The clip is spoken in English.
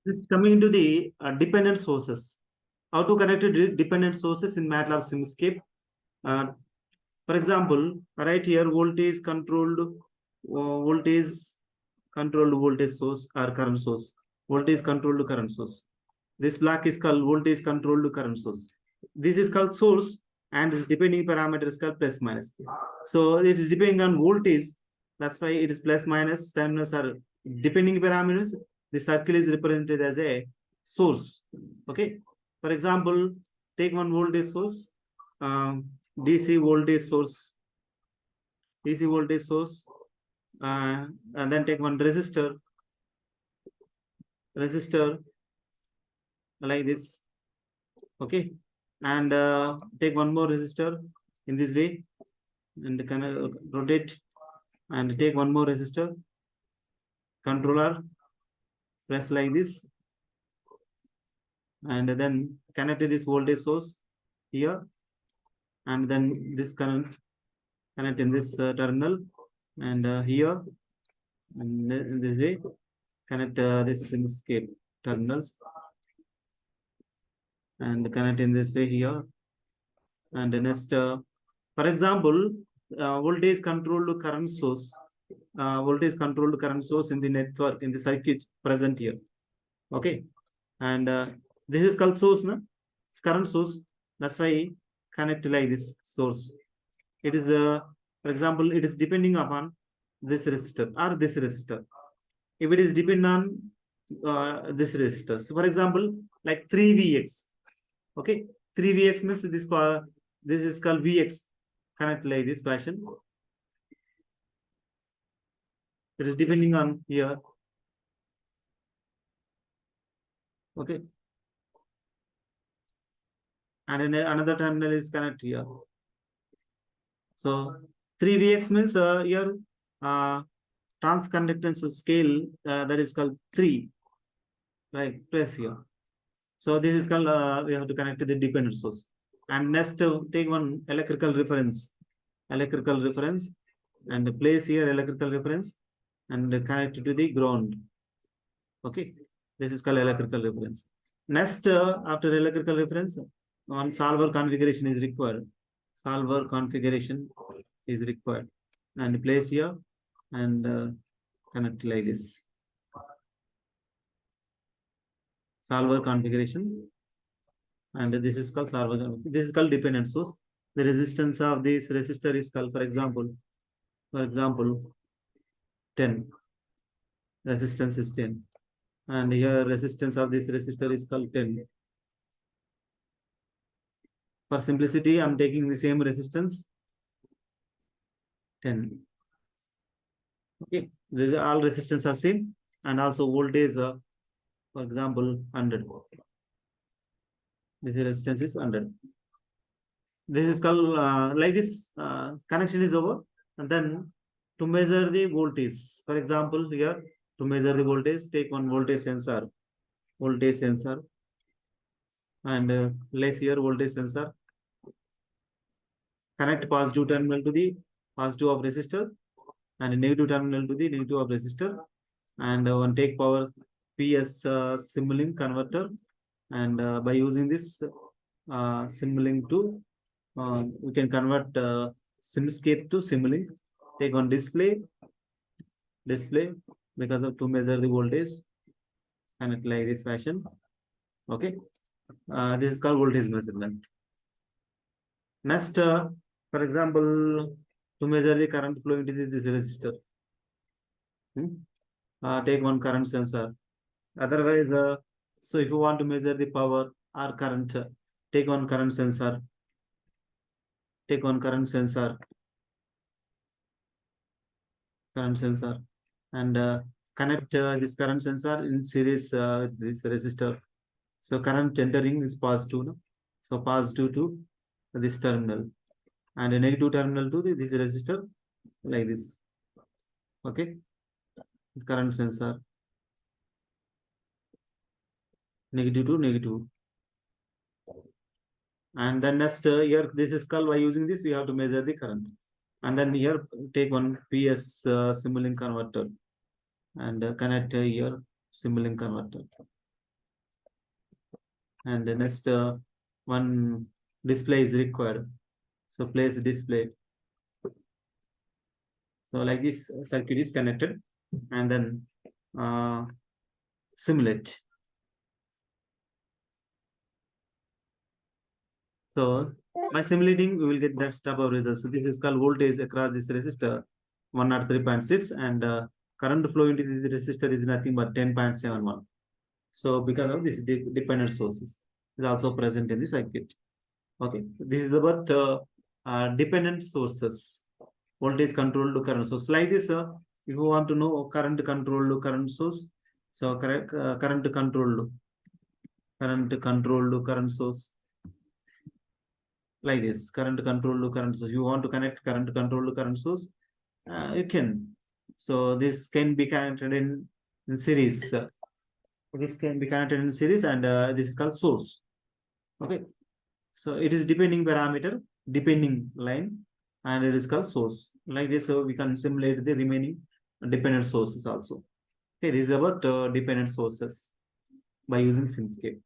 Just coming to the dependent sources. How to connect to dependent sources in MATLAB simscape. Uh, for example, right here, voltage controlled voltage source or current source. Voltage controlled current source. This block is called voltage controlled current source. This is called source, and its depending parameter is called plus minus. So it is depending on voltage. That's why it is plus minus. Terminals are depending parameters. The circle is represented as a source. Okay. For example, take one voltage source, DC voltage source, DC voltage source, and then take one resistor like this. Okay, and take one more resistor in this way, and can rotate, and take one more resistor, controller, press like this, and then connect to this voltage source here, and then this current connect in this terminal, and here, and in this way connect this simscape terminals, and connect in this way here, and the next for example, voltage controlled current source, in the network, in the circuit present here. Okay, and this is called source, no? It's current source. That's why connect like this source. It is for example, it is depending upon this resistor or this resistor. If it is depend on this resistor, so for example, like 3Vx. Okay, 3Vx means this is called Vx. Connect like this fashion. It is depending on here. Okay, and in another terminal is connect here. So 3Vx means here transconductance scale that is called 3, right? Place here. So this is called we have to connect to the dependent source. And next take one electrical reference, and place here electrical reference and connect to the ground. Okay, this is called electrical reference. Next after electrical reference, one solver configuration is required. Solver configuration is required, and place here and connect like this. Solver configuration, and this is called solver. This is called dependent source. The resistance of this resistor is called, for example, 10. Resistance is 10, and here resistance of this resistor is called 10. For simplicity, I'm taking the same resistance, 10. Okay, these all resistance are same, and also voltage, for example, 100. This resistance is 100. This is called like this. Connection is over, and then to measure the voltage, for example, here to measure the voltage, take one voltage sensor, and place here voltage sensor. Connect positive terminal to the positive of resistor, and negative terminal to the negative of resistor, and one take power PS Simulink converter, and by using this Simulink to we can convert simscape to Simulink. Take one display because of to measure the voltage, and it like this fashion. Okay, this is called voltage measurement. Next, for example, to measure the current flow into this resistor, take one current sensor. Otherwise, so if you want to measure the power or current, take one current sensor. And connect this current sensor in series with this resistor. So current entering is positive, no? So positive to this terminal, and a negative terminal to this resistor like this. Okay, current sensor, negative to negative. And then next here, this is called, by using this we have to measure the current. And then here take one PS Simulink converter, and connect here Simulink converter. And the next one display is required. So place display. So like this circuit is connected, and then simulate. So by simulating, we will get that type of results. So this is called voltage across this resistor 103.6, and current flow into this resistor is nothing but 10.71. So because of this dependent sources is also present in the circuit. Okay, this is about dependent sources, voltage controlled current source. Like this, if you want to know current controlled current source, so current controlled current source, like this, current controlled current source. You want to connect current controlled current source, you can. So this can be connected in series. This can be connected in series, and this is called source. Okay, so it is depending parameter, depending line, and it is called source. Like this, so we can simulate the remaining dependent sources also. Okay, this is about dependent sources by using simscape.